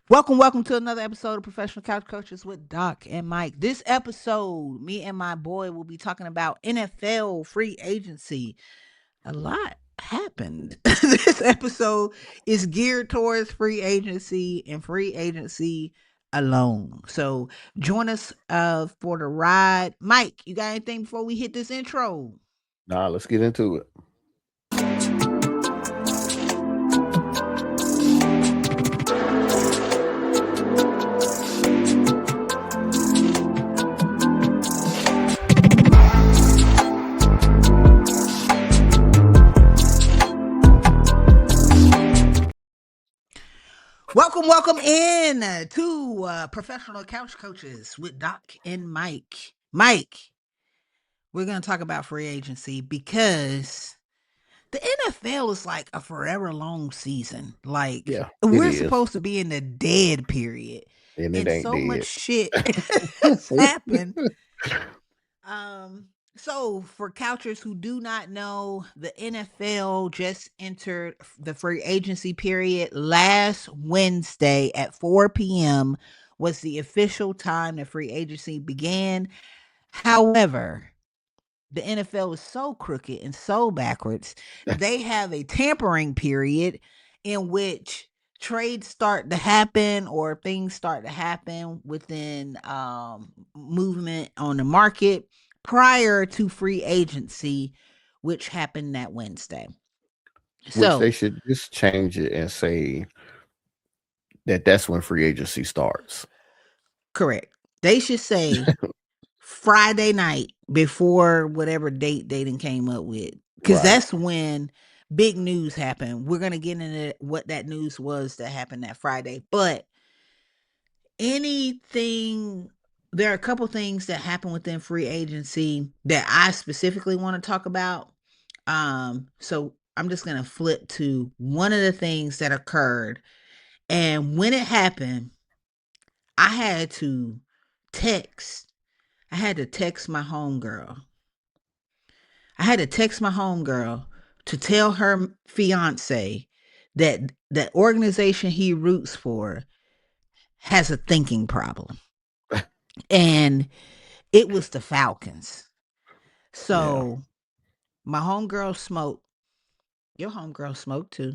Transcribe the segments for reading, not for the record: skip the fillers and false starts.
Welcome to another episode of Professional Couch Coaches with Doc and Mike. This episode, me and my boy will be talking about NFL free agency. A lot happened. This episode is geared towards free agency and free agency alone. So join us for the ride. Mike, you got anything before we hit this intro? Nah, let's get into it. Welcome in to Professional Couch Coaches with Doc and Mike. Mike, we're going to talk about free agency because the NFL is like a forever long season. Like, Yeah, it we're is. supposed to be in the dead period, And it and ain't so much dead. shit has happened. So for couchers who do not know, the NFL just entered the free agency period last Wednesday at 4 p.m. was the official time the free agency began. However, the NFL is so crooked and so backwards. They have a tampering period in which trades start to happen or things start to happen within movement on the market prior to free agency, which happened that Wednesday. Which they So, should just change it and say that that's when free agency starts. correct. They should say Friday night before whatever date they done came up with, because Right. that's when big news happened. We're gonna get into what that news was that happened that Friday, but anything. There are a couple things that happen within free agency that I specifically want to talk about. So I'm just gonna flip to one of the things that occurred, and when it happened, I had to text. I had to text my homegirl. I had to text my homegirl to tell her fiance that the organization he roots for has a thinking problem. And it was the Falcons. Yeah. So my homegirl smoked. Your homegirl smoked too.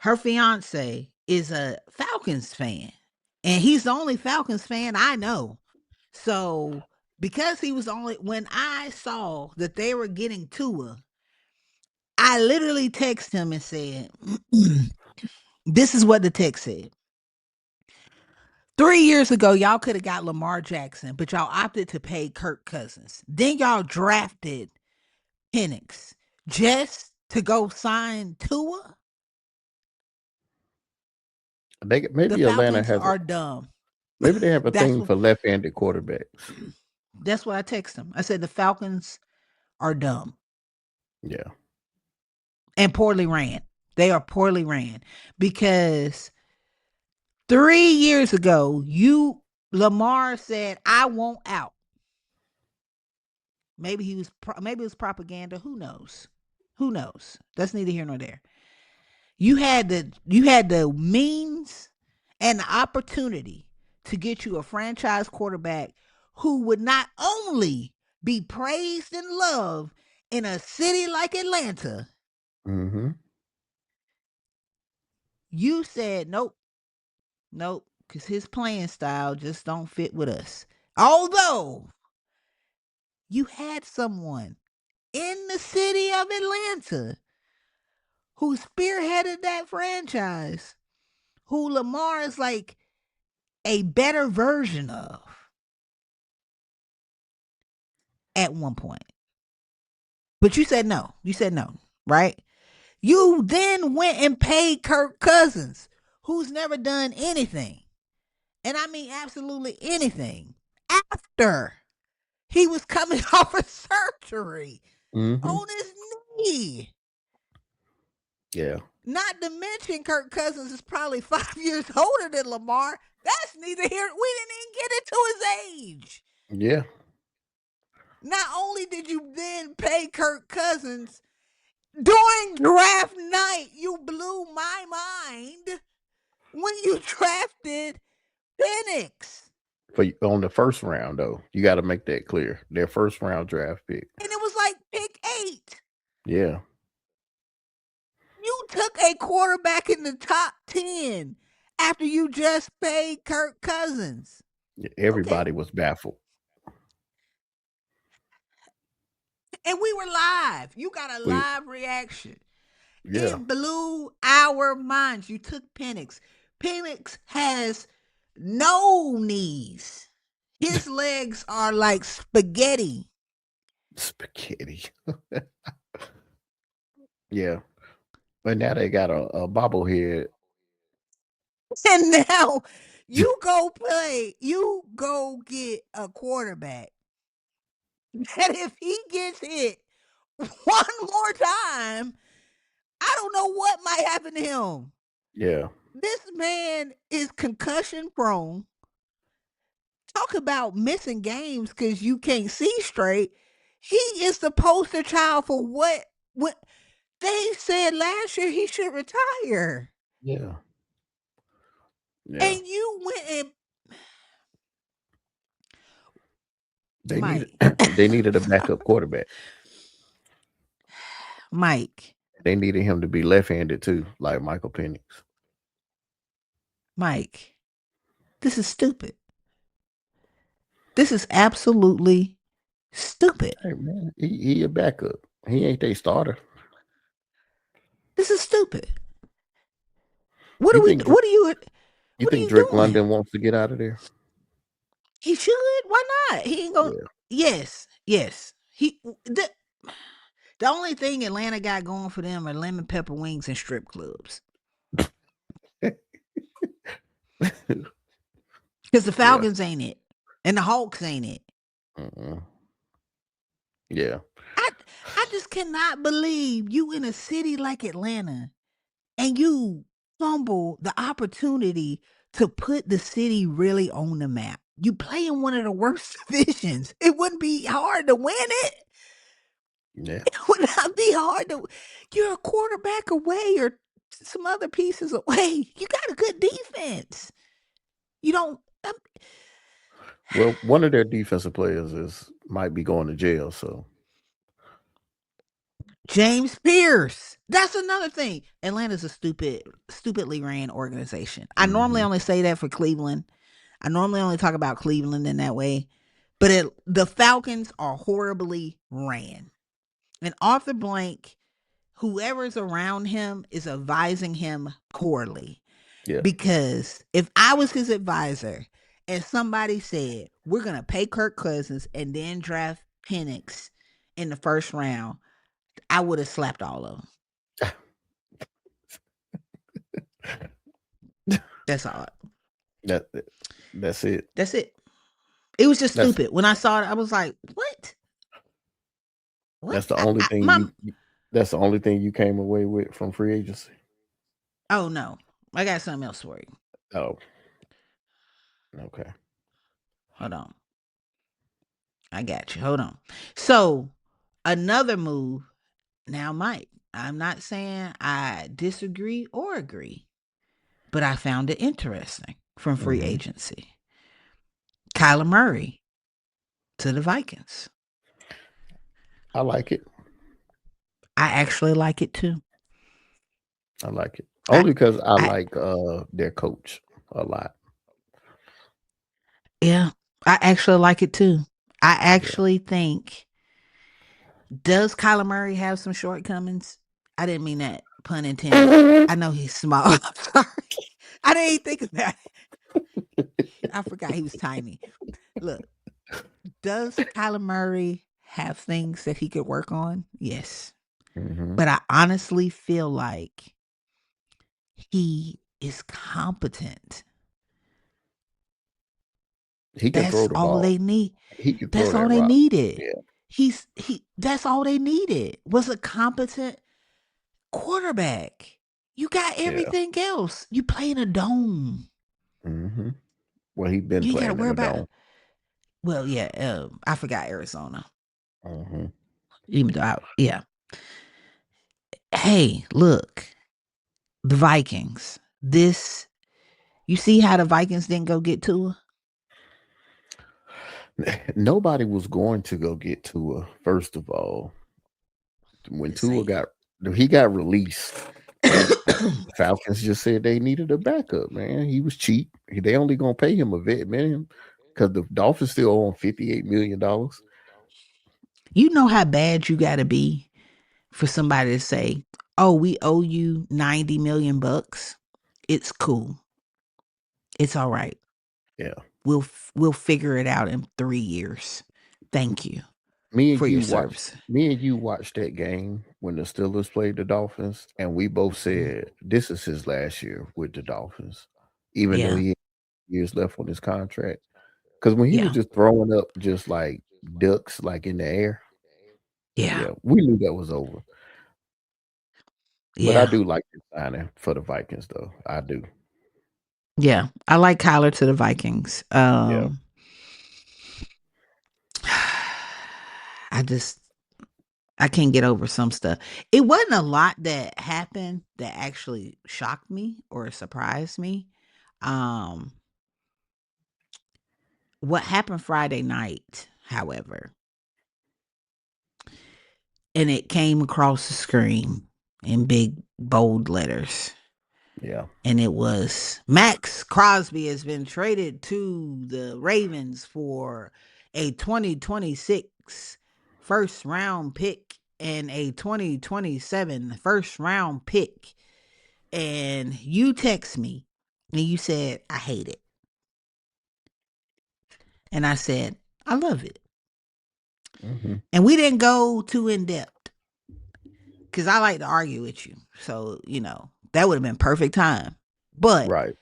Her fiance is a Falcons fan. And he's the only Falcons fan I know. So because he was only when I saw that they were getting Tua, I literally texted him and said, this is what the text said. 3 years ago, y'all could have got Lamar Jackson, but y'all opted to pay Kirk Cousins. Then y'all drafted Penix just to go sign Tua. The Maybe Atlanta Falcons has a are dumb. maybe they have a that's thing what for left-handed quarterbacks. that's what I text him. I said the Falcons are dumb Yeah. and poorly ran. They are poorly ran because 3 years ago, Lamar said, "I want out." Maybe it was propaganda. Who knows? Who knows? That's neither here nor there. You had the means and the opportunity to get you a franchise quarterback who would not only be praised and loved in a city like Atlanta. Mm-hmm. You said nope, nope, because his playing style just don't fit with us. Although you had someone in the city of Atlanta who spearheaded that franchise, who Lamar is like a better version of at one point. But you said no. You said no, right? You then went and paid Kirk Cousins, who's never done anything. And I mean absolutely anything. After he was coming off of surgery Mm-hmm. on his knee. Yeah. Not to mention Kirk Cousins is probably 5 years older than Lamar. That's neither here. We didn't even get into his age. Yeah. Not only did you then pay Kirk Cousins during draft night, you blew my mind when you drafted Penix. On the first round, though, you got to make that clear. Their first round draft pick. And it was like pick 8. Yeah. You took a quarterback in the top 10 after you just paid Kirk Cousins. Everybody was baffled. And we were live. You got a live reaction. Yeah. It blew our minds. You took Penix. Penix has no knees. His legs are like spaghetti. Spaghetti. Yeah. But now they got a bobblehead. And now you go get a quarterback. And if he gets hit one more time, I don't know what might happen to him. Yeah. This man is concussion prone. Talk about missing games because you can't see straight. He is the poster child for what they said last year he should retire. Yeah. Yeah. And you went and they needed a backup quarterback. Mike. They needed him to be left-handed too, like Michael Penix. Mike, this is stupid. This is absolutely stupid. Hey man, he a backup. He ain't their starter. This is stupid. What do you think Drake London wants to get out of there? He should. Why not? He ain't gonna. Yeah. Yes. The only thing Atlanta got going for them are lemon pepper wings and strip clubs. Because the Falcons ain't it, and the Hawks ain't it. Yeah. I just cannot believe you in a city like Atlanta, and you fumble the opportunity to put the city really on the map. You play in one of the worst divisions. It wouldn't be hard to win it. Yeah. It would not be hard to. You're a quarterback away or some other pieces away. You got a good defense. You don't. Well, one of their defensive players might be going to jail, so. James Pierce. That's another thing. Atlanta's a stupidly ran organization. I normally only say that for Cleveland. I normally only talk about Cleveland in that way. But the Falcons are horribly ran. And Arthur Blank, whoever's around him, is advising him poorly. Yeah. Because if I was his advisor and somebody said, we're going to pay Kirk Cousins and then draft Penix in the first round, I would have slapped all of them. That's all. That's it. That's it. It was just stupid. When I saw it, I was like, what? That's the only thing that's the only thing you came away with from free agency? Oh, no. I got something else for you. Oh. Okay. Hold on. I got you. Hold on. So, another move. Now, Mike, I'm not saying I disagree or agree, but I found it interesting from free agency. Kyler Murray to the Vikings. I like it. I actually like it too. I like it. Only because I like their coach a lot. Yeah, I actually like it too. I actually think, does Kyler Murray have some shortcomings? I didn't mean that, pun intended. I know he's small. I'm sorry. I didn't even think about it. I forgot he was tiny. Look, does Kyler Murray have things that he could work on? Yes. But I honestly feel like he is competent. He can throw the ball. That's all they need. That's all they needed. Yeah. That's all they needed was a competent quarterback. You got everything else. You play in a dome. Well, he's been playing in a dome. Well, yeah. I forgot Arizona. Even though, Hey, look, the Vikings. This You see how the Vikings didn't go get Tua? Nobody was going to go get Tua. First of all, when Just saying. he got released, the Falcons just said they needed a backup. Man, he was cheap. They only gonna pay him a vet minimum because the Dolphins still owe him $58 million. You know how bad you got to be for somebody to say, "Oh, we owe you 90 million bucks. It's cool. It's all right. Yeah, We'll figure it out in 3 years. Thank you me and for your you watched. service." Me and you watched that game when the Steelers played the Dolphins, and we both Mm. said this is his last year with the Dolphins, even though Yeah. he had years left on his contract. Because when he was Yeah. just throwing up just like ducks, like in the air, Yeah. yeah, we knew that was over. But I Yeah. do like the signing for the Vikings, though. I do. Yeah. I like Kyler to the Vikings. Yeah, I just I can't get over some stuff. It wasn't a lot that happened that actually shocked me or surprised me. Um, what happened Friday night, however, and it came across the screen in big bold letters. yeah, And it was Maxx Crosby has been traded to the Ravens for a 2026 first round pick and a 2027 first round pick. And you text me and you said, I hate it. And I said, I love it. hmm, And we didn't go too in depth because I like to argue with you. So, that would have been perfect time. But right.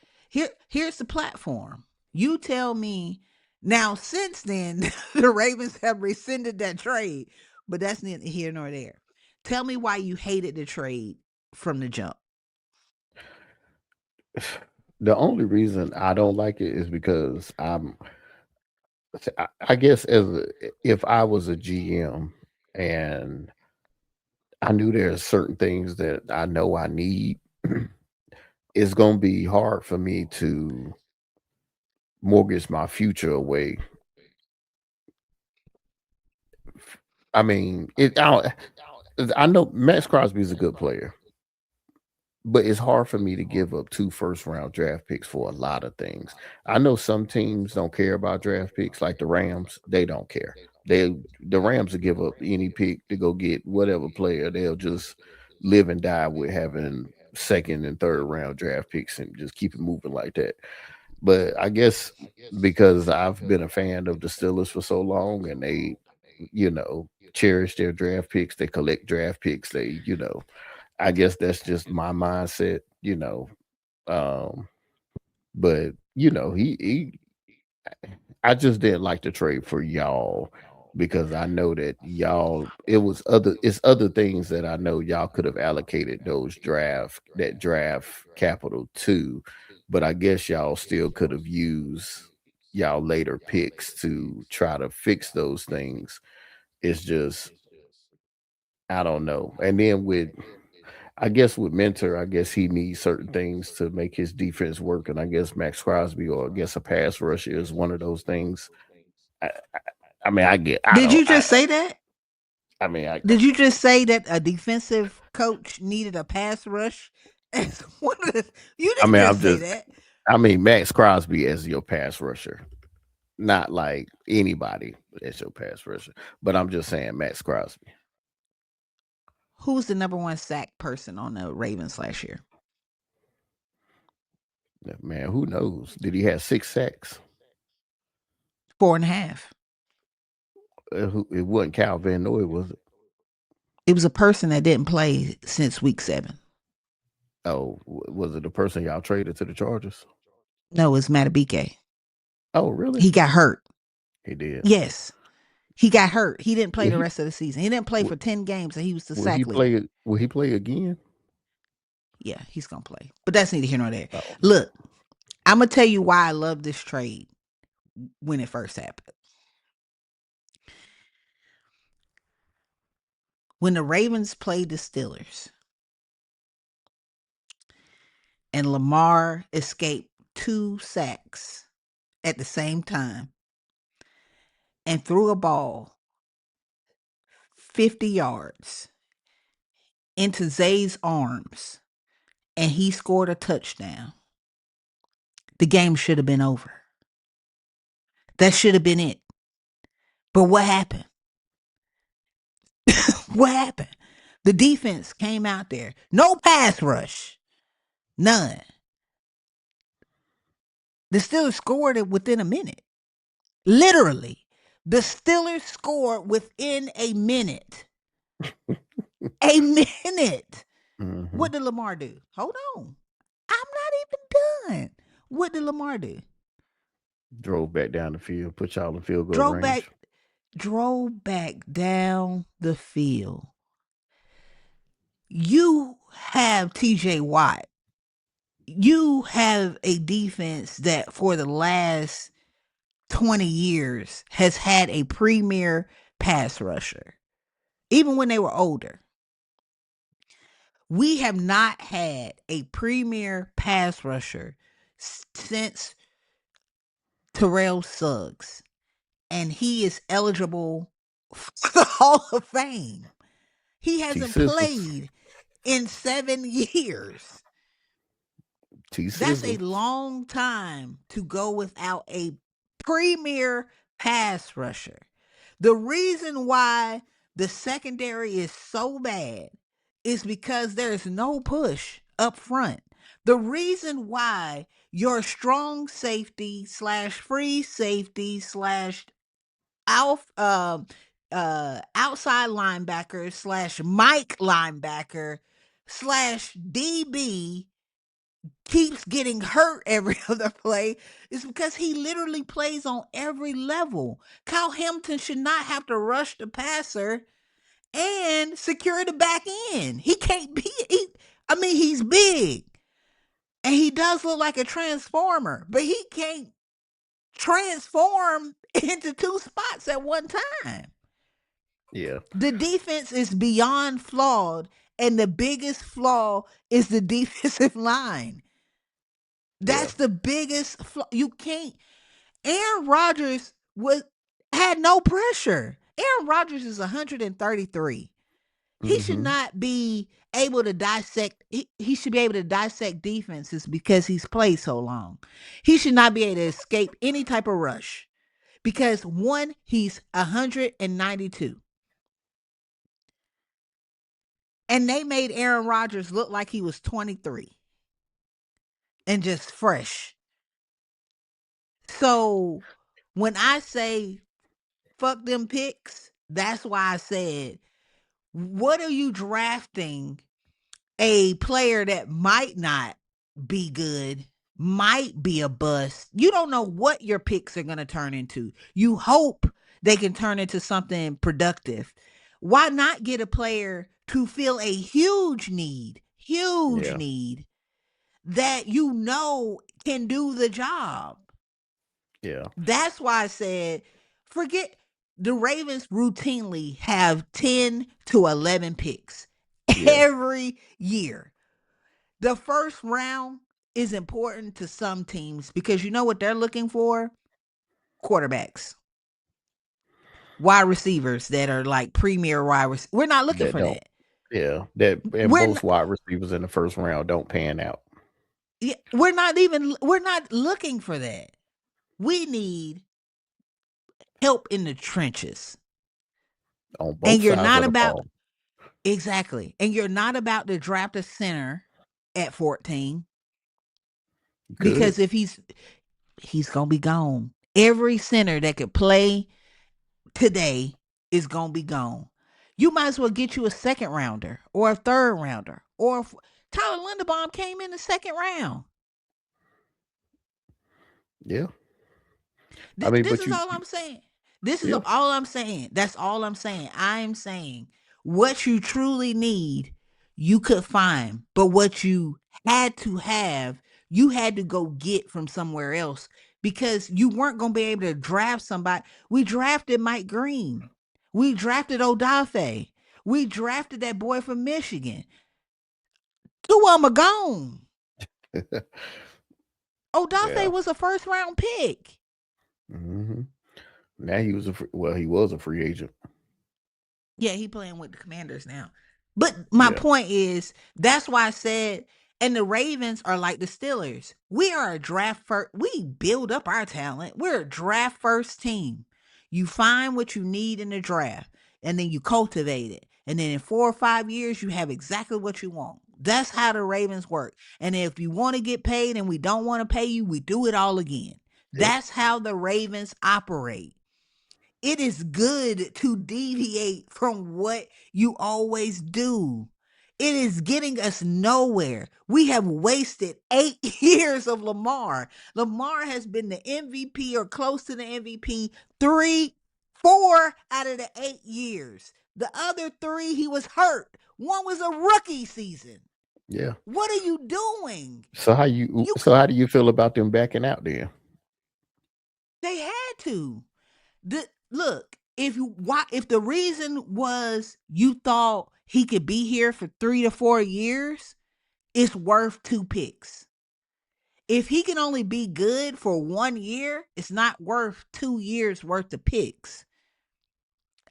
here's the platform. You tell me now. Since then, the Ravens have rescinded that trade, but that's neither here nor there. Tell me why you hated the trade from the jump. The only reason I don't like it is because I guess if I was a GM and I knew there's certain things that I know I need, it's gonna be hard for me to mortgage my future away. I mean, I know Max Crosby is a good player, but it's hard for me to give up 2 first round draft picks for a lot of things. I know some teams don't care about draft picks, like the Rams, they don't care. The Rams will give up any pick to go get whatever player. They'll just live and die with having second and third round draft picks and just keep it moving like that. But I guess because I've been a fan of the Steelers for so long and they, cherish their draft picks, they collect draft picks, I guess that's just my mindset. Um, but he I just didn't like the trade for y'all because I know that y'all it's other things that I know y'all could have allocated that draft capital to, but I guess y'all still could have used y'all later picks to try to fix those things. It's just I don't know. And then I guess with Mentor, I guess he needs certain things to make his defense work, and I guess Max Crosby or I guess a pass rusher is one of those things. I, I mean, I Did don't, you just say that? I mean, Did you just say that a defensive coach needed a pass rush as one of the? You I didn't mean, just say that. I mean, Max Crosby as your pass rusher, not like anybody as your pass rusher, but I'm just saying Max Crosby. Who was the number one sack person on the Ravens last year? Man, who knows? Did he have 6 sacks? 4.5. It wasn't Cal Van Noy, was it? It was a person that didn't play since week 7. Oh, was it the person y'all traded to the Chargers? No, it's Matabike. Oh, really? He got hurt. He did. Yes, he got hurt. He didn't play Will the he? rest of the season. He didn't play for 10 games, and he was the Will he sack leader. play? Will he play again? Yeah, he's gonna play, but that's neither here nor there. Oh, Look, I'm gonna tell you why I love this trade when it first happened. When the Ravens played the Steelers and Lamar escaped 2 sacks at the same time and threw a ball 50 yards into Zay's arms and he scored a touchdown, the game should have been over. That should have been it. But what happened? What happened? The defense came out there. No pass rush. None. The Steelers scored it within a minute. Literally. The Steelers scored within a minute. A minute. Mm-hmm. What did Lamar do? Hold on. I'm not even done. What did Lamar do? Drove back down the field, put y'all in field goal range. Drove back down the field. You have TJ Watt. You have a defense that for the last 20 years has had a premier pass rusher, even when they were older. We have not had a premier pass rusher since Terrell Suggs, and he is eligible for the Hall of Fame. He hasn't played in 7 years. That's a long time to go without a premier pass rusher. The reason why the secondary is so bad is because there's no push up front. The reason why your strong safety / free safety / outside linebacker / Mike linebacker / DB keeps getting hurt every other play is because he literally plays on every level. Kyle Hamilton should not have to rush the passer and secure the back end. He can't be, he's big and he does look like a transformer, but he can't transform into 2 spots at one time. Yeah. The defense is beyond flawed, and the biggest flaw is the defensive line. That's the biggest flaw. You can't. Aaron Rodgers had no pressure. Aaron Rodgers is 133. He should not be able to dissect. He should be able to dissect defenses because he's played so long. He should not be able to escape any type of rush because one, he's 192. And they made Aaron Rodgers look like he was 23 and just fresh. So when I say fuck them picks, that's why I said, what are you drafting a player that might not be good, might be a bust? You don't know what your picks are going to turn into. You hope they can turn into something productive. Why not get a player to fill a huge need that you know can do the job? Yeah. That's why I said, forget the Ravens routinely have 10 to 11 picks every year. The first round is important to some teams because you know what they're looking for? Quarterbacks. Wide receivers that are like premier wide receivers. We're not looking for that. Yeah. And most wide receivers in the first round don't pan out. Yeah, we're not looking for that. We need help in the trenches. On both sides of the ball. Exactly. And you're not about to draft a center at 14. Good. Because if he's going to be gone. Every center that could play today is going to be gone. You might as well get you a second rounder or a third rounder. Or Tyler Linderbaum came in the second round. Yeah. This is all I'm saying. This is all I'm saying. That's all I'm saying. I'm saying what you truly need, you could find. But what you had to have, you had to go get from somewhere else because you weren't going to be able to draft somebody. We drafted Mike Green. We drafted Odafe. We drafted that boy from Michigan. Two of them are gone. Odafe Yeah. was a first round pick. hmm Now he was he was a free agent. Yeah, he playing with the Commanders now. But my Yeah. point is, that's why I said, and the Ravens are like the Steelers. We are a draft first. We build up our talent. We're a draft first team. You find what you need in the draft, and then you cultivate it. And then in 4 or 5 years, you have exactly what you want. That's how the Ravens work. And if you want to get paid and we don't want to pay you, we do it all again. Yep. That's how the Ravens operate. It is good to deviate from what you always do. It is getting us nowhere. We have wasted 8 years of Lamar. Lamar has been the MVP or close to the MVP 4 out of the 8 years. The other 3, he was hurt. One was a rookie season. Yeah. What are you doing? So You how do you feel about them backing out then? They had to. Look, if the reason was you thought he could be here for 3 to 4 years, it's worth 2 picks. If he can only be good for 1 year, it's not worth 2 years worth of picks.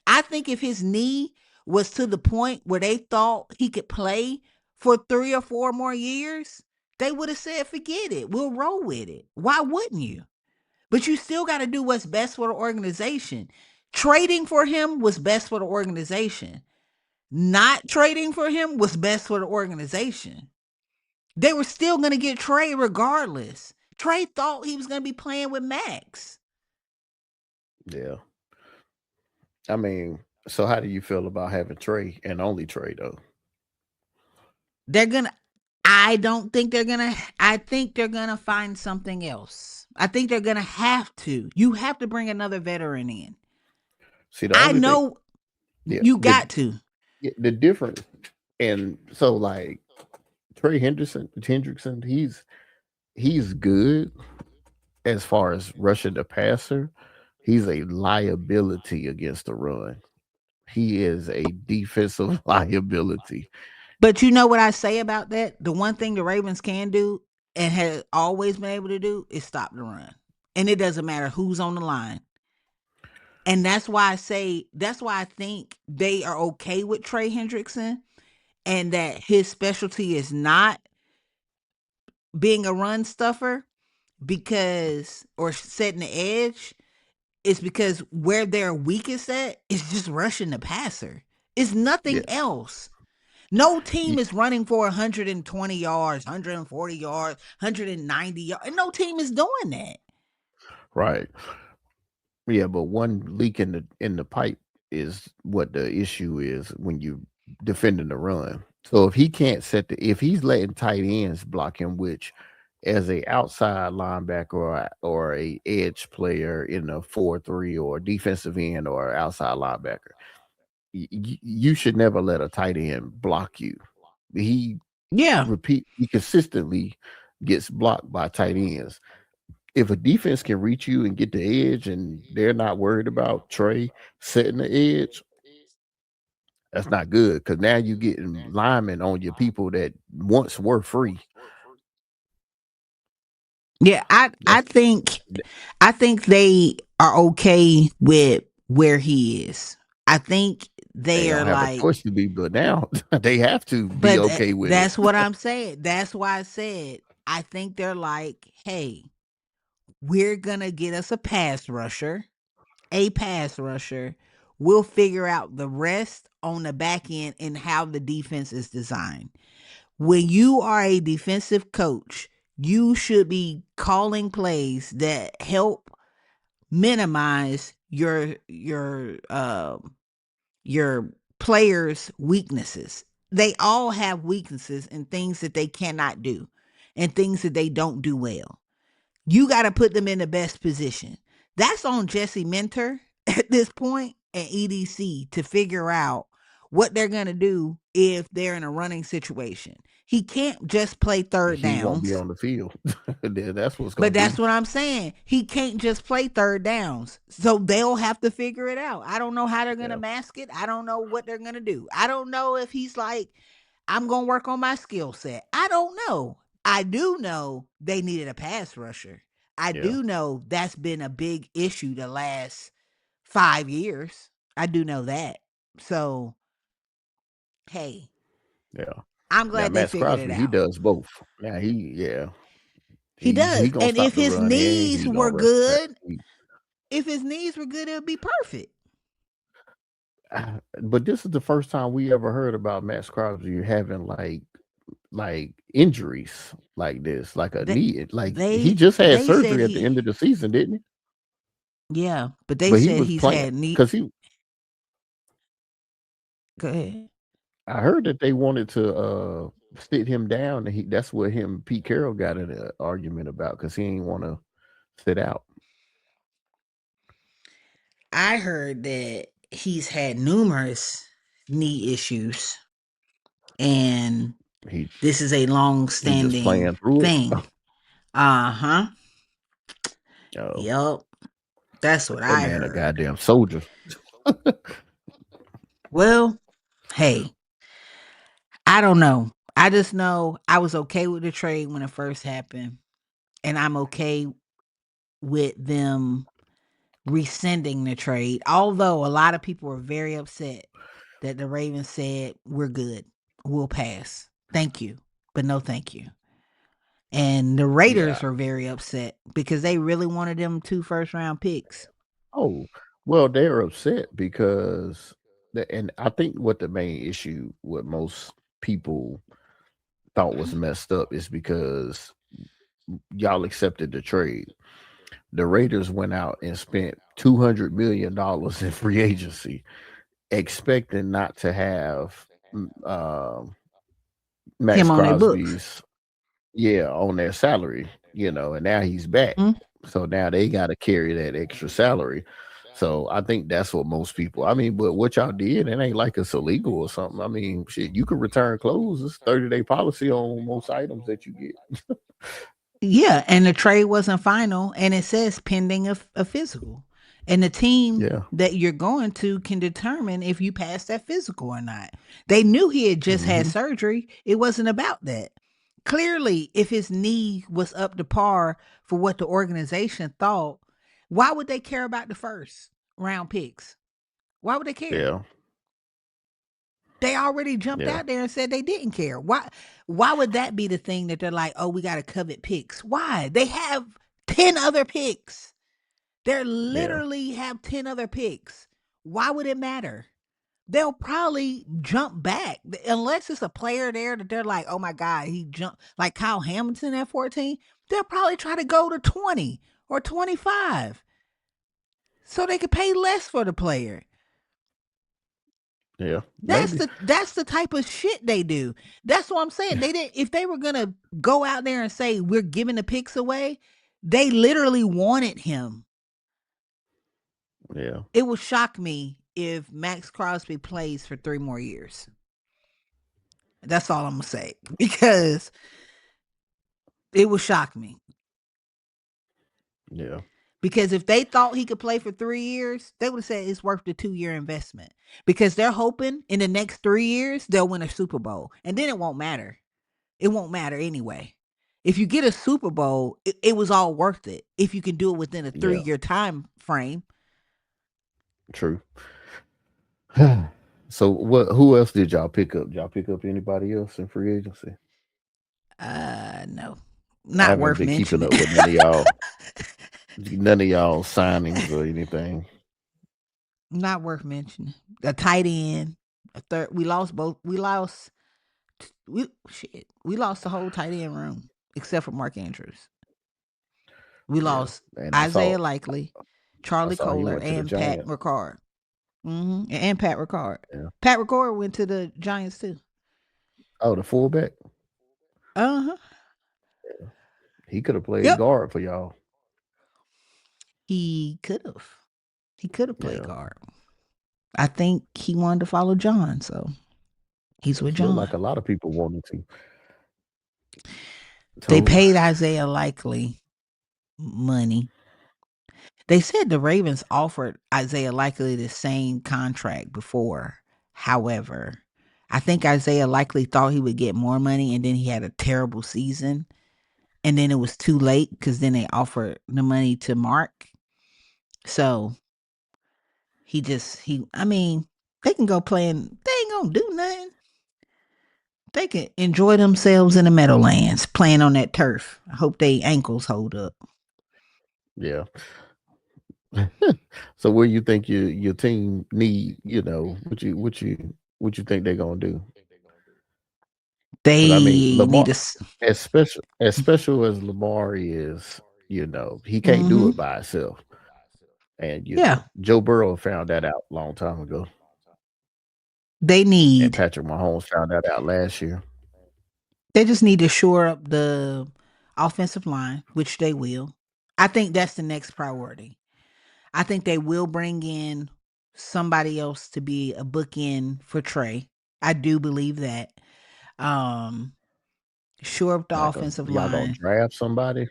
I think if his knee was to the point where they thought he could play for 3 or 4 more years, they would have said, forget it. We'll roll with it. Why wouldn't you? But you still got to do what's best for the organization. Trading for him was best for the organization. Not trading for him was best for the organization. They were still going to get Trey regardless. Trey thought he was going to be playing with Maxx. Yeah. I mean, so how do you feel about having Trey and only Trey though? They're going to I don't think they're going to I think they're going to find something else. I think they're going to have to. You have to bring another veteran in. See, the I only thing, know yeah, you got to. the difference, and so like Trey Hendrickson, he's good as far as rushing the passer. He's a liability against the run. He is a defensive liability. But you know what I say about that? The one thing the Ravens can do and has always been able to do is stop the run. And it doesn't matter who's on the line. And that's why I think they are okay with Trey Hendrickson and that his specialty is not being a run stuffer because, or setting the edge, is because where they're weakest at is just rushing the passer. It's Yeah, nothing else. No team y- is running for 120 yards, 140 yards, 190 yards. And no team is doing that. right. Yeah, but one leak in the pipe is what the issue is when you defending the run. So if he can't if he's letting tight ends block him, which as a outside linebacker or a edge player in a 4-3 or defensive end or outside linebacker, you should never let a tight end block you. He Yeah. he consistently gets blocked by tight ends. If a defense can reach you and get the edge and they're not worried about Trey setting the edge, that's not good because now you're getting linemen on your people that once were free. Yeah, That's I think they are okay with where he is. I think they they are don't have a choice like, to be, but now they have to be but okay with it. that's what I'm saying. That's why I said I think they're like, hey, we're gonna get us a pass rusher, a pass rusher. We'll figure out the rest on the back end and how the defense is designed. When you are a defensive coach, you should be calling plays that help minimize your players' weaknesses. They all have weaknesses and things that they cannot do and things that they don't do well. You got to put them in the best position. That's on Jesse Mentor at this point and EDC to figure out what they're going to do if they're in a running situation. He can't just play third He won't be downs. on the field. That's what's But gonna that's be. what I'm saying. He can't just play third downs. So they'll have to figure it out. I don't know how they're going to Yeah. mask it. I don't know what they're going to do. I don't know if he's like, I'm going to work on my skill set. I don't know. I do know they needed a pass rusher. I Yeah, do know that's been a big issue the last 5 years. I do know that. So, hey, yeah. I'm Now glad they Max figured it Crosby, he out. does both. Now yeah, He he does. gonna And if stop the his run and knees he gonna were rush the good, passer. it would be perfect. But this is the first time we ever heard about Max Crosby having like injuries like this, like a They knee. Like he they just had they said surgery at the he end of the season, didn't he? yeah, but they But he said was he's playing had knee. because he. Go ahead. I heard that they wanted to sit him down, and that's what him and Pete Carroll got in an argument about because he ain't want to sit out. I heard that he's had numerous knee issues, and He this is a he just long-standing playing through it. thing. Uh-huh. Oh, Yep. That's what that I man a heard. goddamn soldier. Well, hey, I don't know. I just know I was okay with the trade when it first happened, and I'm okay with them rescinding the trade. Although a lot of people were very upset that the Ravens said, "We're good. We'll pass. Thank you, but no thank you." And the Yeah. Raiders were very upset because they really wanted them 2 first round picks. Oh, well, they're upset because and I think what the main issue, what most people thought was messed up, is because y'all accepted the trade. The Raiders went out and spent $200 million in free agency, expecting not to have Max Him on their books. Crosby's on their salary, and now he's back. Mm, So now they got to carry that extra salary. So I think that's what most people. I mean, but what y'all did, it ain't like it's illegal or something. I mean, shit, you can return clothes. It's 30-day policy on most items that you get. yeah, and the trade wasn't final, and it says pending a physical. And the team Yeah. that you're going to can determine if you pass that physical or not. They knew he had just had Hmm. surgery. It wasn't about that. Clearly, if his knee was up to par for what the organization thought, why would they care about the first round picks? Why would they care? Yeah. They already jumped Yeah. out there and said they didn't care. Why would that be the thing that they're like, "Oh, we got to covet picks." Why? They have 10 other picks. They Yeah. literally have 10 other picks. Why would it matter? They'll probably jump back unless it's a player there that they're like, "Oh my god, he jumped like Kyle Hamilton at 14." They'll probably try to go to 20 or 25 so they could pay less for the player. Yeah. Maybe. That's the type of shit they do. That's what I'm saying. They didn't if they were gonna go out there and say we're giving the picks away, they literally wanted him. Yeah. It would shock me if Maxx Crosby plays for 3 more years. That's all I'm gonna say because it would shock me. Yeah. Because if they thought he could play for 3 years, they would have said it's worth the 2-year investment. Because they're hoping in the next 3 years they'll win a Super Bowl, and then it won't matter. It won't matter anyway. If you get a Super Bowl, it was all worth it if you can do it within a Yeah. 3-year time frame. True. So what? Who else did y'all pick up? Y'all pick up anybody else in free agency? No, I not haven't worth been keeping mentioning. up with none of y'all signings or anything. Not worth mentioning. A tight end, a third. We lost both. We lost. We lost the whole tight end room except for Mark Andrews. We Yeah, lost and Isaiah Likely, I Charlie saw he Kohler, went to the and Pat Giants. Ricard. And Pat Ricard. Yeah. Pat Ricard went to the Giants too. Oh, the fullback. Uh huh. He could have played Yep. guard for y'all. He could have. He could have played Yeah. guard. I think he wanted to follow John, so he's with It looked John. like a lot of people wanted to. They So paid Isaiah Likely money. They said the Ravens offered Isaiah Likely the same contract before. However, I think Isaiah likely thought he would get more money, and then he had a terrible season. And then it was too late because then they offered the money to Mark. So I mean, they can go playing, they ain't gonna do nothing. They can enjoy themselves in the Meadowlands playing on that turf. I hope they ankles hold up. Yeah. So where you think your team need, what you think they're gonna do? Because I mean, They need Lamar, to. as special as Lamar is, he can't do Mm-hmm. it by himself. And Yeah, Joe Burrow found that out a long time ago, they and need. Patrick Mahomes found that out last year. They just need to shore up the offensive line, which they will. I think that's the next priority. I think they will bring in somebody else to be a bookend for Trey. I do believe that. Um, shore up the Like, offensive y'all gonna line. draft somebody?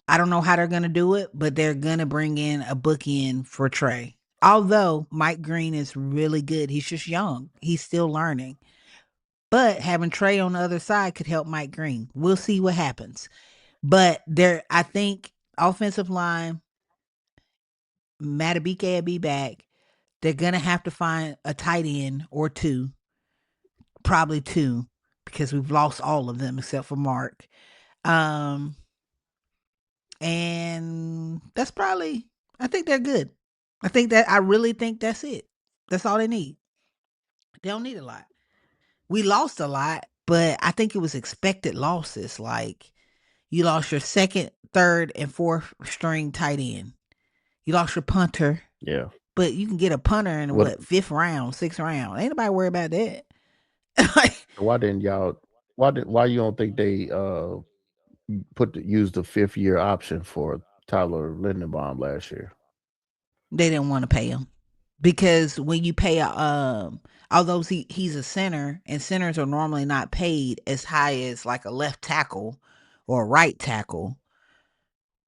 I don't know how they're gonna do it, but they're gonna bring in a bookend for Trey. Although Mike Green is really good, he's just young. He's still learning. But having Trey on the other side could help Mike Green. We'll see what happens. But I think offensive line, Matabike will be back. They're gonna have to find a tight end or two, probably two, because we've lost all of them except for Mark. Um, and that's probably. I think they're good. I really think that's it. That's all they need. They don't need a lot. We lost a lot, but I think it was expected losses. Like you lost your second, third, and fourth string tight end. You lost your punter, Yeah. but you can get a punter in What? what, fifth round, sixth round. Ain't nobody worried about that. Like, Why didn't y'all? Why you don't think they use the 5th year option for Tyler Lindenbaum last year? they didn't want to pay him because when you pay although he's a center and centers are normally not paid as high as like a left tackle or a right tackle,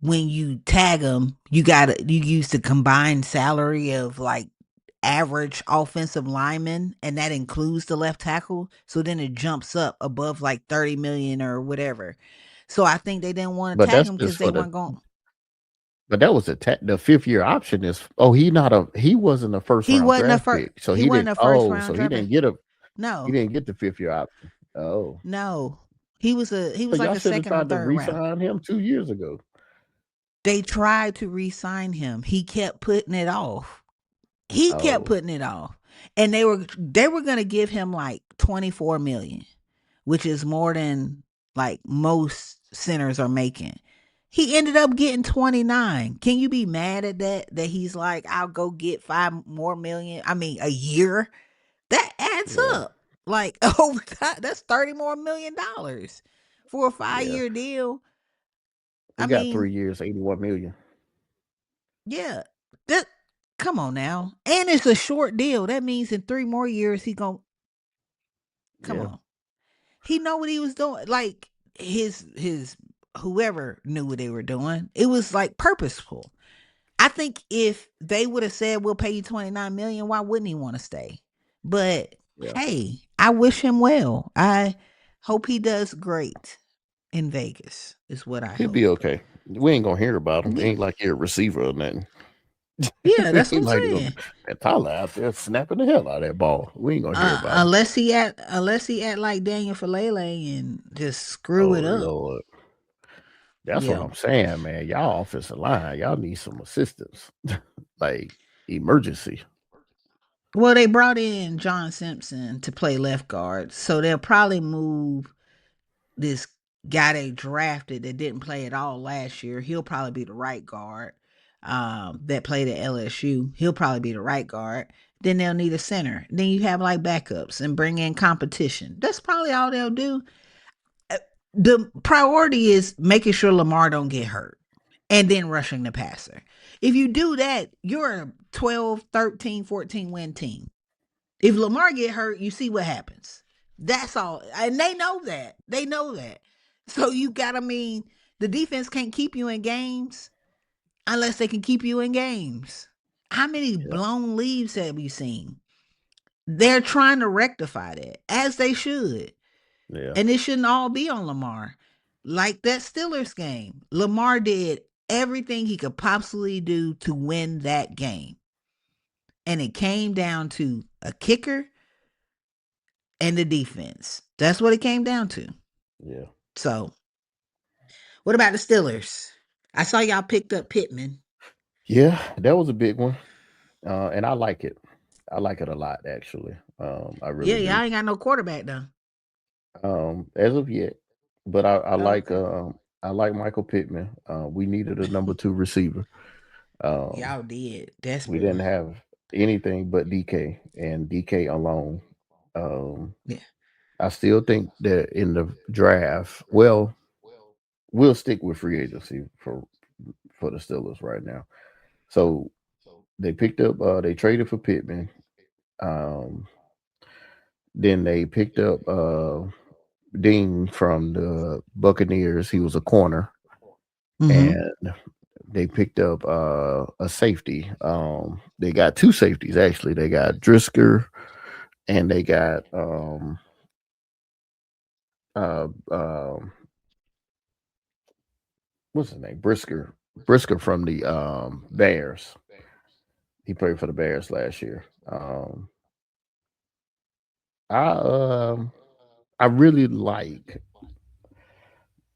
when you tag them, you use the combined salary of like average offensive lineman, and that includes the left tackle. So then it jumps up above like 30 million or whatever. So I think they didn't want to But tag that's him just because they for the. weren't going. But that was the 5th year option is. Oh, he wasn't a first round draft pick, so He he wasn't didn't. a first Oh, round so he draft pick. didn't get a. He No, didn't get the 5th year option. Oh, no, he so was like y'all a should have second or tried to third round. re-sign him 2 years ago. They tried to re-sign him. He kept putting it off. He kept Oh, putting it off. And they were gonna give him like 24 million, which is more than like most centers are making. He ended up getting 29. Can you be mad at that? That he's like, I'll go get 5 more million. I mean, a year? That adds yeah, up. Like over time, that's 30 more $1 million for a five yeah. year deal. He I got mean, 3 years, 81 million. yeah. That come on now. And it's a short deal. That means in 3 more years he gonna come Yeah, on. He know what he was doing. Like his whoever knew what they were doing. It was like purposeful. I think if they would have said we'll pay you 29 million, why wouldn't he want to stay? But yeah. hey, I wish him well. I hope he does great in Vegas. Is what I He'll be hope. okay. We ain't gonna hear about him. It Yeah. ain't like you're a receiver or nothing. Yeah, We that's what ain't I'm like gonna saying. that Tyler out there snapping the hell out of that ball. We ain't gonna hear about him. Unless he act like Daniel Falele and just screw Oh it up. Lord. That's what Yeah. I'm saying, man. Y'all offensive line, y'all need some assistance. Like emergency. Well, they brought in John Simpson to play left guard, so they'll probably move this guy they drafted that didn't play at all last year. He'll probably be the right guard. That played at LSU. He'll probably be the right guard. Then they'll need a center. Then you have like backups and bring in competition. That's probably all they'll do. The priority is making sure Lamar don't get hurt and then rushing the passer. If you do that, you're a 12, 13, 14 win team. If Lamar get hurt, you see what happens. That's all. And they know that. They know that. So you got to mean the defense can't keep you in games unless they can keep you in games. How many Yeah. blown leaves have you seen? they're trying to rectify that, as they should. Yeah. And it shouldn't all be on Lamar. Like that Steelers game, Lamar did everything he could possibly do to win that game. And it came down to a kicker and the defense. That's what it came down to. Yeah. So, what about the Steelers? I saw y'all picked up Pittman. Yeah, that was a big one. And I like it. I like it a lot, actually. I Yeah, really y'all do. ain't got no quarterback though. As of yet, but Oh, okay. I like Michael Pittman. We needed a number two receiver. Um, Y'all did we didn't desperately. have anything but DK and DK alone. Um, Yeah. I still think that in the draft, well, we'll stick with free agency for the Steelers right now. So they picked up, they traded for Pittman. Um, then they picked up Dean from the Buccaneers. He was a corner, Mm-hmm. and they picked up a safety. They got two safeties actually. They got Drisker and they got uh, um, what's his name? Brisker from the Bears. He played for the Bears last year. I I really like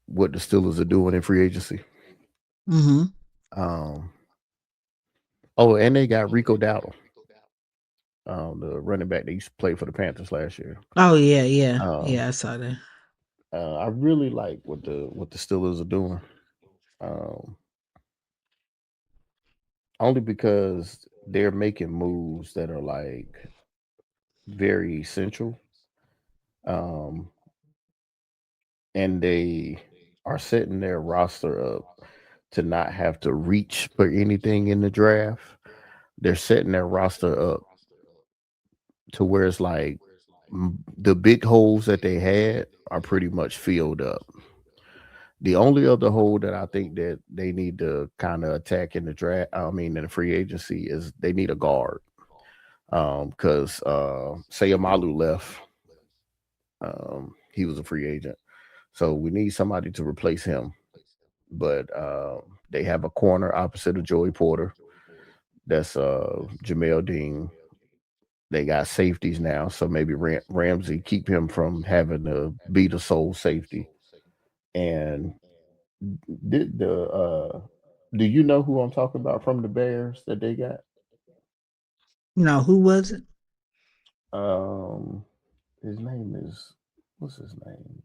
what the Steelers are doing in free agency. Mm-hmm. Um, oh, and they got Rico Dowdle, the running back that used to play for the Panthers last year. Oh yeah, yeah, Um, yeah. I saw that. I really like what the Steelers are doing. Um, only because they're making moves that are like very essential. Um, and they are setting their roster up to not have to reach for anything in the draft. They're setting their roster up to where it's like the big holes that they had are pretty much filled up. The only other hole that I think that they need to kind of attack in the draft, I mean, in the free agency, is they need a guard. Because Sayamalu left, he was a free agent, so we need somebody to replace him. But they have a corner opposite of Joey Porter. That's Jamel Dean. They got safeties now, so maybe Ramsey keep him from having to be the sole safety. And did the do you know who I'm talking about from the Bears that they got? No, who was it? Um, his name is what's his name?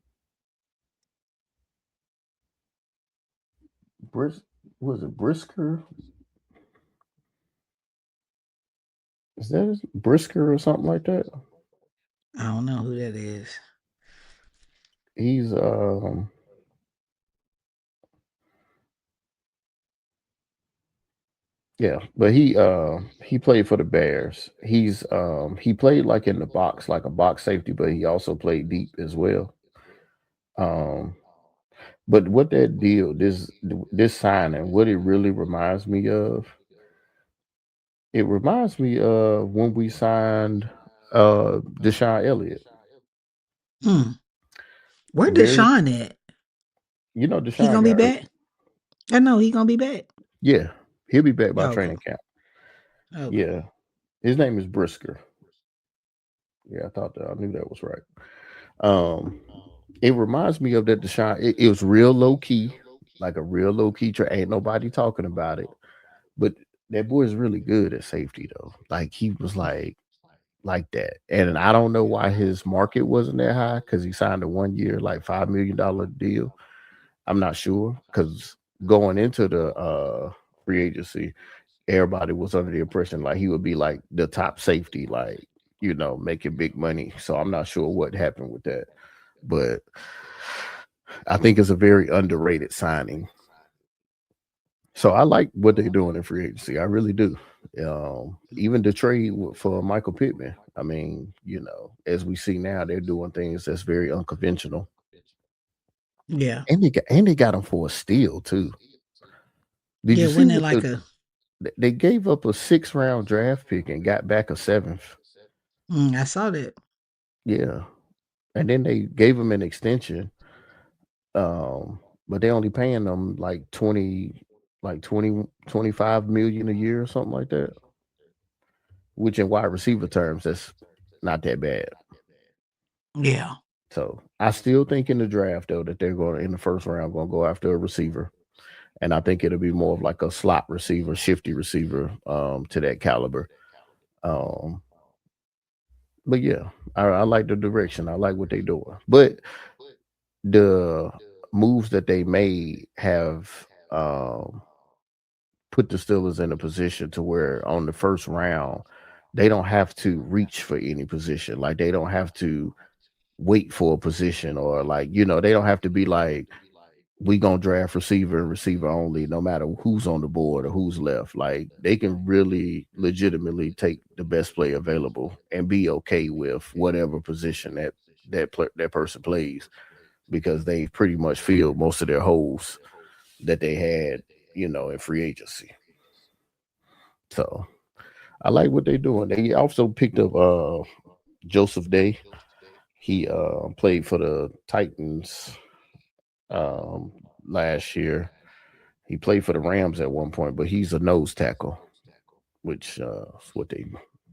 Bris was it Brisker? Is that Brisker or something like that? I don't know who that is. He's yeah, but he played for the Bears. He played like in the box, like a box safety, but he also played deep as well. Um but what that deal, this signing, what it really reminds me of, it reminds me of when we signed Deshaun Elliott. Hmm. Where Very, Deshaun at? you know, He Deshaun gonna be got hurt. back? I know he gonna be back. Yeah, he'll be back by Okay. training camp. Okay. Yeah, his name is Brisker. Yeah, I knew that was right. Um, it reminds me of that Deshaun. It was real low key, like a real low key. Ain't nobody talking about it, but that boy is really good at safety though. Like he was like that, and I don't know why his market wasn't that high because he signed a 1 year like $5 million deal. I'm not sure because going into the free agency, everybody was under the impression like he would be like the top safety, like making big money. So I'm not sure what happened with that, but I think it's a very underrated signing. So I like what they're doing in free agency. I really do. Even the trade for Michael Pittman. I mean, as we see now, they're doing things that's very unconventional, Yeah. and they got him for a steal too. Did Yeah, you see wasn't it what like a they gave up a 6th round draft pick and got back a 7th? I saw that. Yeah. And then they gave him an extension, but they only paying them like 25 million a year or something like that, which in wide receiver terms, that's not that bad. Yeah. So I still think in the draft though that they're going to in the first round going to go after a receiver, and I think it'll be more of like a slot receiver, shifty receiver, to that caliber. Um, but yeah, I like the direction. I like what they're doing, but the moves that they made have put the Steelers in a position to where on the first round they don't have to reach for any position. Like they don't have to wait for a position or like they don't have to be like we gonna draft receiver and receiver only, no matter who's on the board or who's left. Like they can really legitimately take the best player available and be okay with whatever position that person plays because they pretty much filled most of their holes that they had, in free agency. So I like what they're doing. They also picked up Joseph Day. He played for the Titans um, last year. He played for the Rams at one point, but he's a nose tackle, which is what they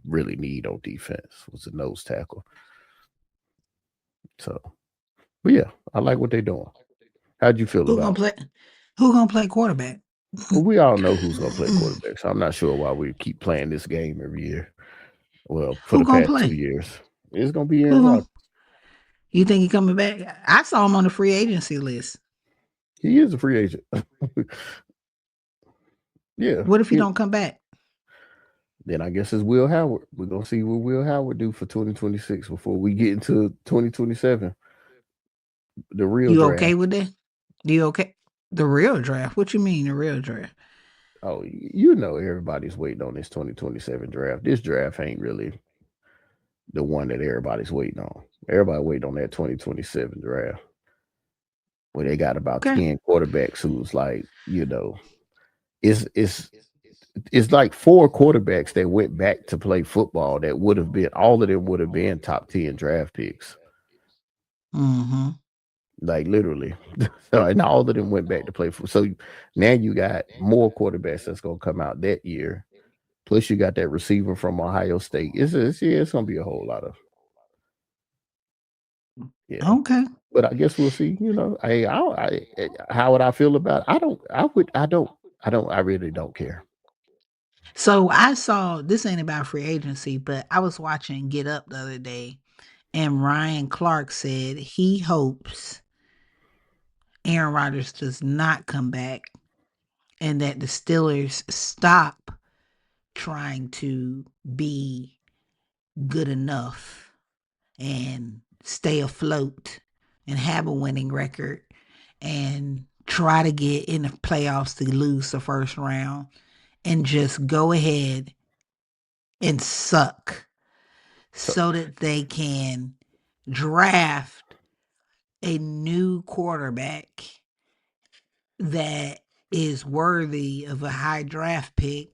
really need on defense was a nose tackle. So, but yeah, I like what they're doing. How'd you feel Who gonna about it? play? Who gonna play quarterback? Well, we all know who's going to play quarterback, so I'm not sure why we keep playing this game every year. Well, for Who the gonna past 2 play? years, it's going to be Aaron Who gonna? Rodgers. You think he coming back? I saw him on the free agency list. He is a free agent. Yeah. What if he don't come back? Then I guess it's Will Howard. We're gonna see what Will Howard do for 2026 before we get into 2027, the real You okay draft. with that? You okay? The real draft? What you mean the real draft? Oh, everybody's waiting on this 2027 draft. This draft ain't really the one that everybody's waiting on. Everybody waiting on that 2027 draft where they got about Okay. 10 quarterbacks who's like, it's it's it's like four quarterbacks that went back to play football that would have been all of them would have been top 10 draft picks. Mm-hmm. Like literally. So, and all of them went back to play for. So now you got more quarterbacks that's gonna come out that year. Plus you got that receiver from Ohio State. It's gonna be a whole lot of yeah. Okay. But I guess we'll see. How would I feel about it? I really don't care. So I saw this ain't about free agency, but I was watching Get Up the other day, and Ryan Clark said he hopes Aaron Rodgers does not come back and that the Steelers stop trying to be good enough and stay afloat and have a winning record and try to get in the playoffs to lose the first round and just go ahead and suck So so that they can draft a new quarterback that is worthy of a high draft pick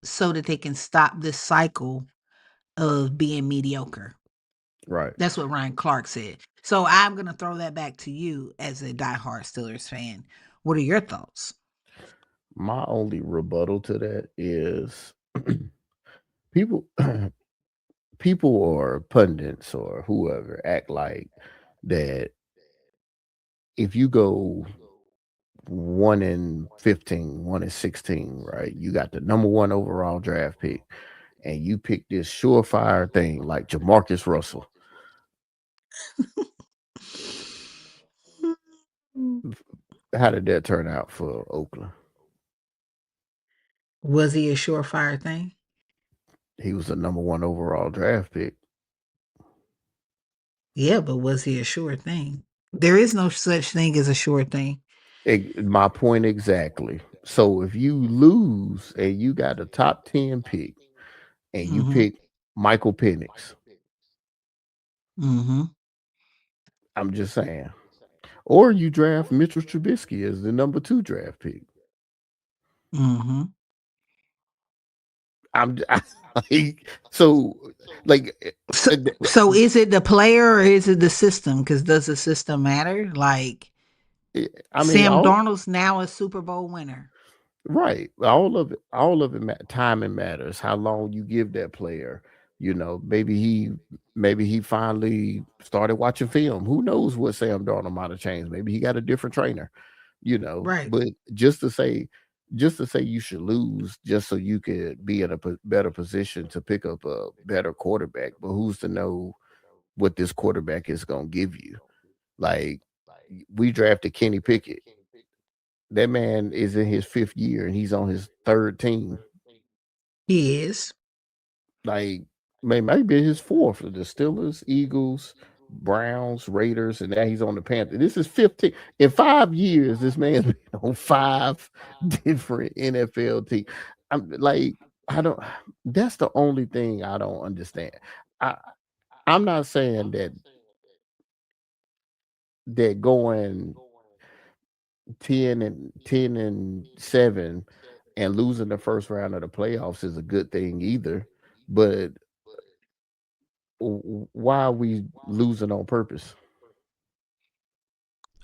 so that they can stop this cycle of being mediocre. right. That's what Ryan Clark said. So I'm going to throw that back to you as a diehard Steelers fan. What are your thoughts? My only rebuttal to that is people people or pundits or whoever act like that if you go 1 in 15, 1 in 16, right? You got the number one overall draft pick, and you pick this surefire thing like Jamarcus Russell. How did that turn out for Oakland? Was he a surefire thing? He was the number one overall draft pick. Yeah, but was he a sure thing? There is no such thing as a sure thing. My point exactly. So if you lose and you got a top 10 pick and you Mhm. pick Michael Penix, Mhm. I'm just saying. Or you draft Mitchell Trubisky as the number two draft pick. Mhm. I'm like, so like So, uh, so is it the player or is it the system? Because does the system matter? Like I mean, Sam all Darnold's now a Super Bowl winner. right, all of it, timing matters. How long you give that player, maybe he finally started watching film. Who knows what Sam Darnold might have changed? Maybe he got a different trainer, Right. But just to say you should lose just so you could be in a better position to pick up a better quarterback. But who's to know what this quarterback is going to give you? Like we drafted Kenny Pickett. That man is in his fifth year and he's on his third team. He is. Like maybe his fourth. The Steelers, Eagles, Browns, Raiders, and now he's on the Panthers. This is 15 in 5 years. This man's been on five different NFL teams. I'm like, I don't. That's the only thing I don't understand. I I'm not saying that going 10-7 and losing the first round of the playoffs is a good thing either. But why are we losing on purpose?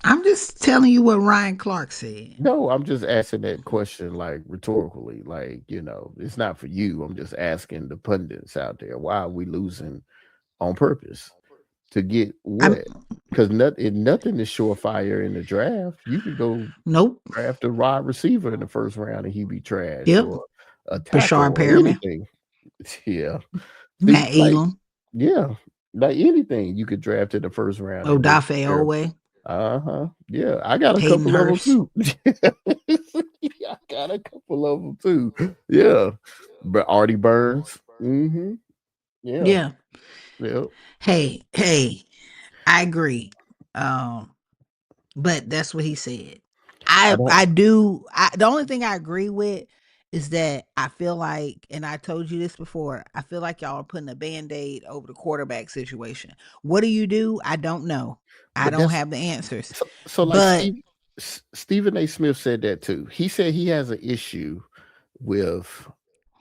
I'm just telling you what Ryan Clark said. No, I'm just asking that question like rhetorically. Like, it's not for you. I'm just asking the pundits out there, why are we losing on purpose? To get I'm what? Because nothing is surefire in the draft. You could go nope. draft a wide receiver in the first round and he be trash, Yep. or a tackle Bashard or Perriman. anything. Yeah. See, Matt like, Elam. yeah, like anything you could draft in the first round and look Odafe terrible. Owe. Uh-huh. Yeah, I got a Hayden couple of them Hurst. too. Yeah, I got a couple of them too. Yeah. But Artie Burns. Mm-hmm. Yeah. Yeah. Yeah. Hey, I agree. Um, but that's what he said. I don't The only thing I agree with is that I feel like, and I told you this before, I feel like y'all are putting a band-aid over the quarterback situation. What do you do? I don't know. I but don't that's have the answers. so like But Stephen A. Smith said that too. He said he has an issue with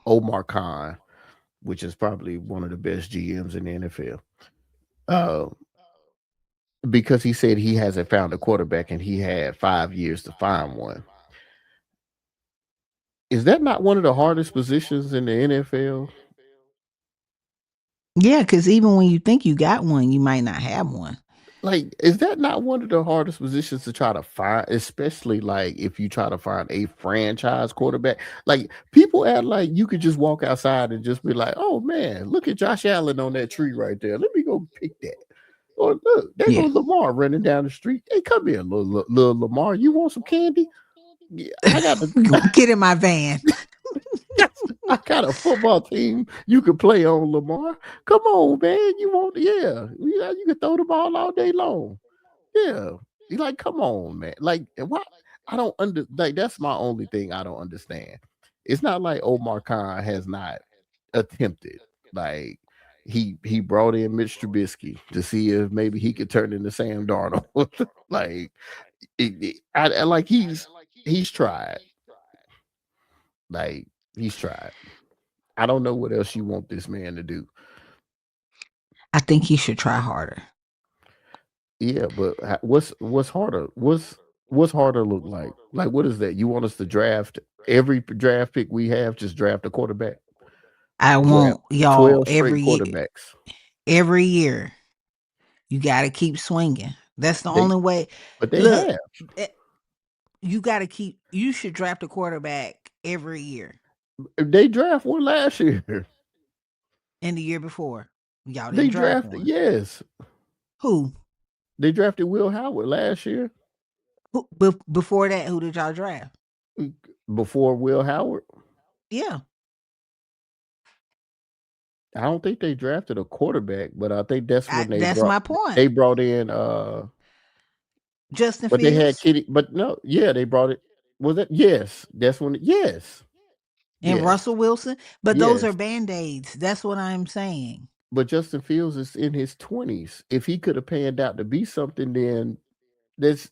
Omar Khan, which is probably one of the best GMs in the NFL. Uh, because he said he hasn't found a quarterback and he had 5 years to find one. Is that not one of the hardest positions in the NFL? yeah, because even when you think you got one, you might not have one. Like, is that not one of the hardest positions to try to find, especially like if you try to find a franchise quarterback? Like, people act like you could just walk outside and just be like, oh man, look at Josh Allen on that tree right there. Let me go pick that. Or look, there Yeah. goes Lamar running down the street. Hey, come here, little Lamar. You want some candy? Yeah, I got the Get in my van. I got a football team you could play on, Lamar. Come on, man. You can throw the ball all day long. Yeah. You like, come on, man. Like, why I don't like that's my only thing I don't understand. It's not like Omar Khan has not attempted. Like he brought in Mitch Trubisky to see if maybe he could turn into Sam Darnold. Like I like he's tried. Like he's tried. I don't know what else you want this man to do. I think he should try harder. Yeah, but what's harder? What's harder look like? Like what is that? You want us to draft every draft pick we have? Just draft a quarterback. I Draft want y'all 12 straight quarterbacks. every year. You got to keep swinging. That's the They only way. but they Look, have. eh, you got to keep. You should draft a quarterback every year. They draft one last year. And the year before, y'all They didn't draft drafted one. yes. Who? They drafted Will Howard last year. Who before that? Who did y'all draft? Before Will Howard. Yeah, I don't think they drafted a quarterback, but I think that's when that's my point. they brought in Justin but they had Fields Kitty, but no, yeah, they brought it. Was it? Yes, that's when. Yes, and yes, Russell Wilson, but those are yes. band aids. That's what I'm saying. But Justin Fields is in his 20s. If he could have panned out to be something, then that's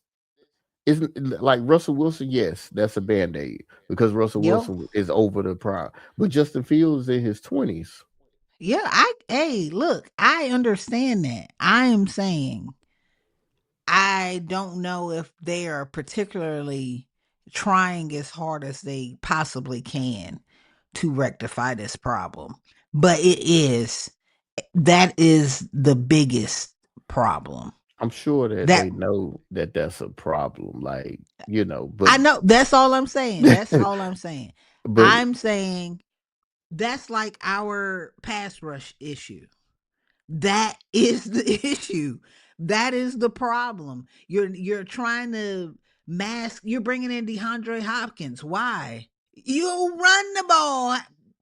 Isn't like Russell Wilson? Yes, that's a band-aid because Russell Yo, Wilson is over the prime. But Justin Fields in his 20s. yeah, hey, look, I understand that. I am saying I don't know if they are particularly trying as hard as they possibly can to rectify this problem. But that is the biggest problem. I'm sure that That they know that that's a problem, like, but I know, that's all I'm saying. That's all I'm saying. but I'm saying that's like our pass rush issue. That is the issue. That is the problem. You're trying to mask. You're bringing in DeAndre Hopkins. Why? You run the ball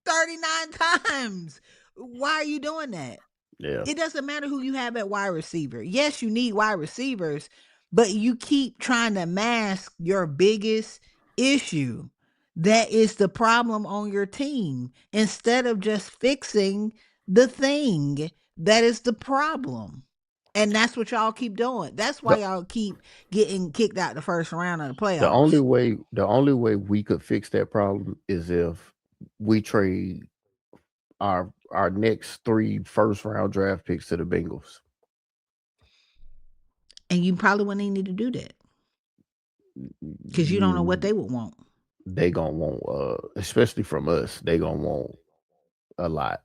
39 times. Why are you doing that? yeah. It doesn't matter who you have at wide receiver. Yes, you need wide receivers, but you keep trying to mask your biggest issue. That is the problem on your team instead of just fixing the thing that is the problem. And that's what y'all keep doing. That's why The y'all keep getting kicked out the first round of the the only playoffs. way the only way we could fix that problem is if we trade our next 3 first round draft picks to the Bengals. And you probably wouldn't even need to do that because you don't know what You they would want. they gonna want especially from us, they gonna want a lot.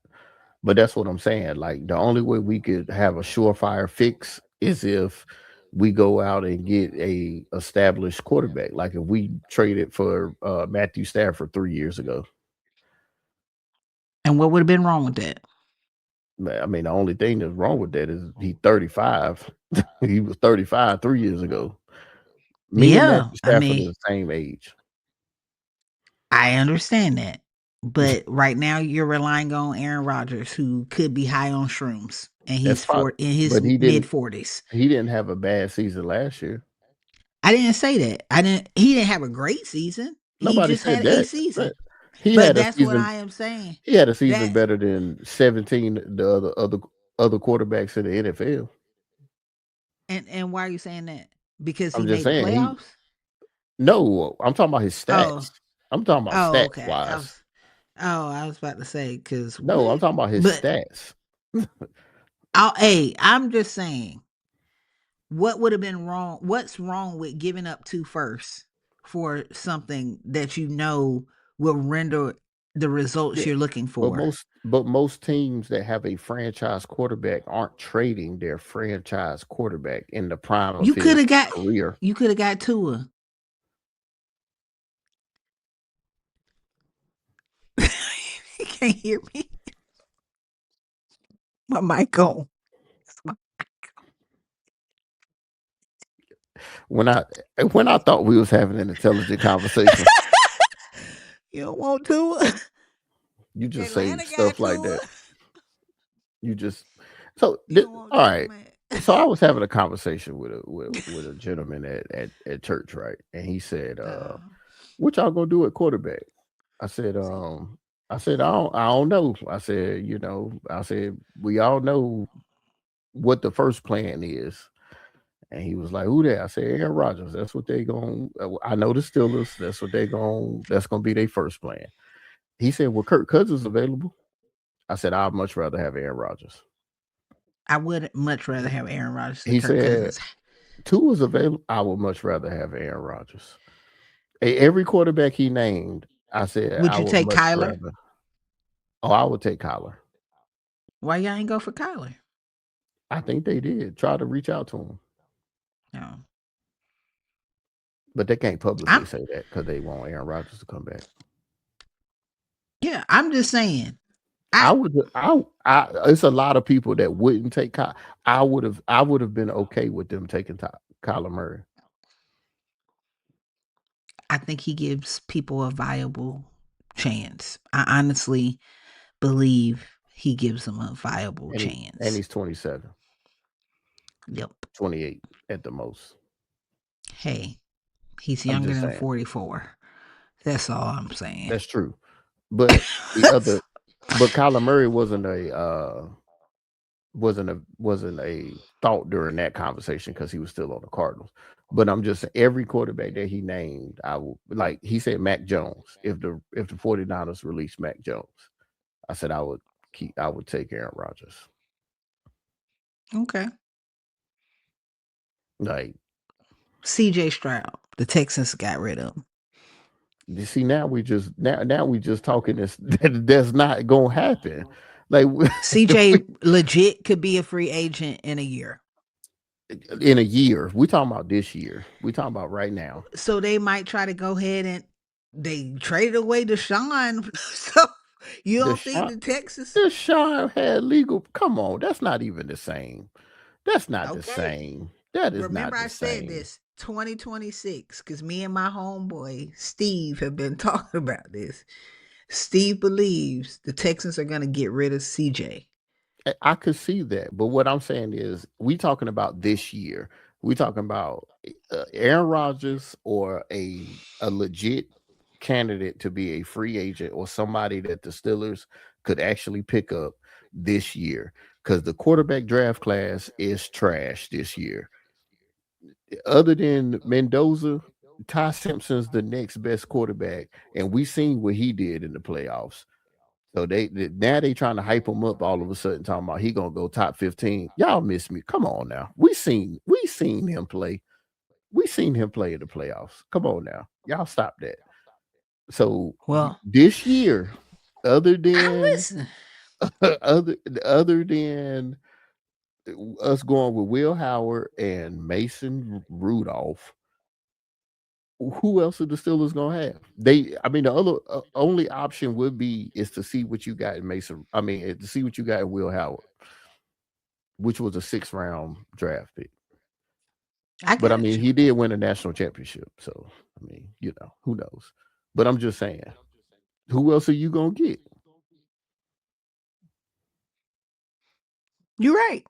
But that's what I'm saying. Like the only way we could have a surefire fix is if we go out and get a established quarterback. Like if we traded for Matthew Stafford 3 years ago. And what would have been wrong with that? I mean, the only thing that's wrong with that is he's 35. He was 35 3 years ago. Me and Yeah, Matthew I Stafford are mean, the same age. I understand that. But right now you're relying on Aaron Rodgers, who could be high on shrooms, and That's in his but mid 40s. he didn't have a bad season last year. I didn't say that. I didn't He didn't have a great season. He Nobody just said had a that. But season. he But had a that's what season I am saying. he had a season That better than 17 the other quarterbacks in the NFL. and why are you saying that? Because he I'm just made the saying playoffs? no, I'm talking about his Oh, stats. I'm talking about oh, stats okay. wise. I was about to say, cause No, I'm what? talking about his But stats. I'm just saying, what would have been wrong? What's wrong with giving up two firsts for something that you know will render the results Yeah. you're looking But for? most teams that have a franchise quarterback aren't trading their franchise quarterback in the prime of You could his have got career. you could have got Tua. You can't hear me. My mic on. When I when I thought we was having an intelligent conversation, You don't want Tua. you just say Atlanta got stuff like Tua. that. You just so You don't want all Tua, right. man. So I was having a conversation with a gentleman at church, right? And he said, Uh, what y'all gonna do at quarterback? I said, see, I don't know. I said, I said, we all know what the first plan is. And he was like, who that? I said, Aaron Rodgers. That's what they going I know the Steelers. That's gonna be their first plan. He said, well, Kirk Cousins available. I said, I'd much rather have Aaron Rodgers. I would much rather have Aaron Rodgers than He Kirk said, Cousins. two is available. I would much rather have Aaron Rodgers. Every quarterback he named, I said, Would I you would take much Kyler? rather. Oh, I would take Kyler. Why y'all ain't go for Kyler? I think they did try to reach out to him, No. but they can't publicly I'm say that because they want Aaron Rodgers to come back. Yeah, I'm just saying. I I would. It's a lot of people that wouldn't take Kyler. I would have been okay with them taking Kyler Murray. I think he gives people a viable chance. I honestly believe he gives them a viable And chance. he's 27, Yep. 28 at the most. Hey, he's I'm younger just than saying 44. That's all I'm saying. that's true. But the other, but Kyler Murray wasn't a wasn't a thought during that conversation because he was still on the Cardinals. But I'm just every quarterback that he named, I will like he said Mac Jones. If the 49ers released Mac Jones, I said I would take Aaron Rodgers. Okay. Like CJ Stroud, the Texans got rid of him. you see now we just talking this that's not gonna happen. Like CJ legit could be a free agent in a year. in a year, we talking about this year. We talking about right now. So they might try to go ahead and they traded away Deshaun. So you don't think Deshaun, the Texas? Deshaun had legal. Come on, that's not even the same. That's not the Okay. same. That is Remember not I the said same. this 2026 because me and my homeboy Steve have been talking about this. Steve believes the Texans are going to get rid of CJ. I could see that, but what I'm saying is, we talking about this year. We talking about Aaron Rodgers or a legit candidate to be a free agent or somebody that the Steelers could actually pick up this year because the quarterback draft class is trash this year. Other than Mendoza, Ty Simpson's the next best quarterback, and we seen what he did in the playoffs. So now they trying to hype him up all of a sudden, talking about he gonna go top 15. Y'all miss me. Come on now. We seen him play. We seen him play in the playoffs. Come on now. Y'all stop that. So Well, this year, other I'm than listening. other than us going with Will Howard and Mason Rudolph, who else are the Steelers gonna have? I mean, the other only option would be is to see what you got in Mason. I mean, to see what you got in Will Howard, which was a 6th-round draft pick. I But I got mean, you. he did win a national championship, so I mean, who knows? But I'm just saying, who else are you gonna get? You're right.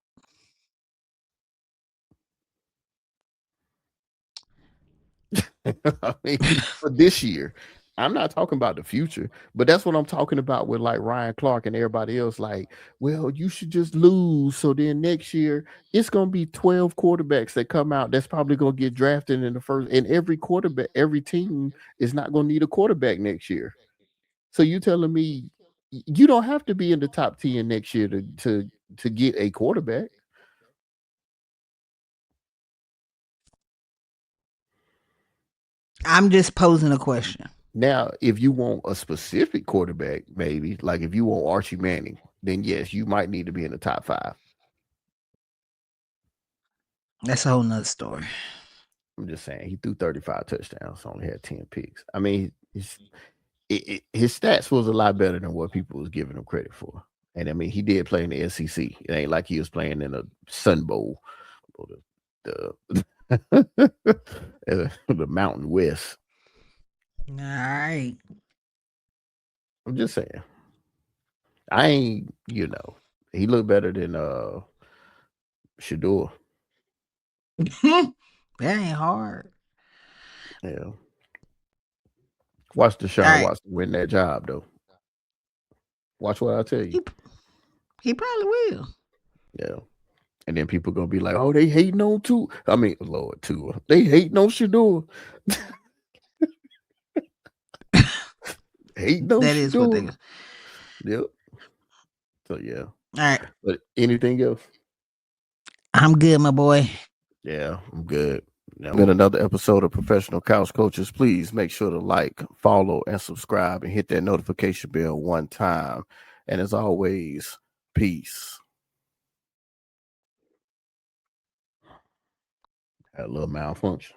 I mean, for this year. I'm not talking about the future, but that's what I'm talking about with like Ryan Clark and everybody else. Like, well, you should just lose. So then next year it's gonna be 12 quarterbacks that come out that's probably gonna get drafted in the first. And every team is not gonna need a quarterback next year. So you telling me you don't have to be in the top 10 next year to get a quarterback. I'm just posing a question. Now, if you want a specific quarterback, maybe like if you want Archie Manning, then yes, you might need to be in the top 5. That's a whole nother story. I'm just saying he threw 35 touchdowns, only had 10 picks. I mean, his stats was a lot better than what people was giving him credit for. And I mean, he did play in the SEC. It ain't like he was playing in a Sun Bowl or the the Mountain West. All right. I'm just saying. I ain't, he looked better than Shador. That ain't hard. Yeah. Watch Deshaun All right. Watson win that job though. Watch what I tell you. He probably will. Yeah. And then people gonna be like, "Oh, they hating on Tua." I mean, Lord, Tua. They hating on Shador. Hating on That is what they. Shador. Yep. So yeah. All right. But anything else? I'm good, my boy. Yeah, I'm good. Now, been another episode of Professional Couch Coaches. Please make sure to like, follow, and subscribe, and hit that notification bell one time. And as always, peace. Had a little malfunction.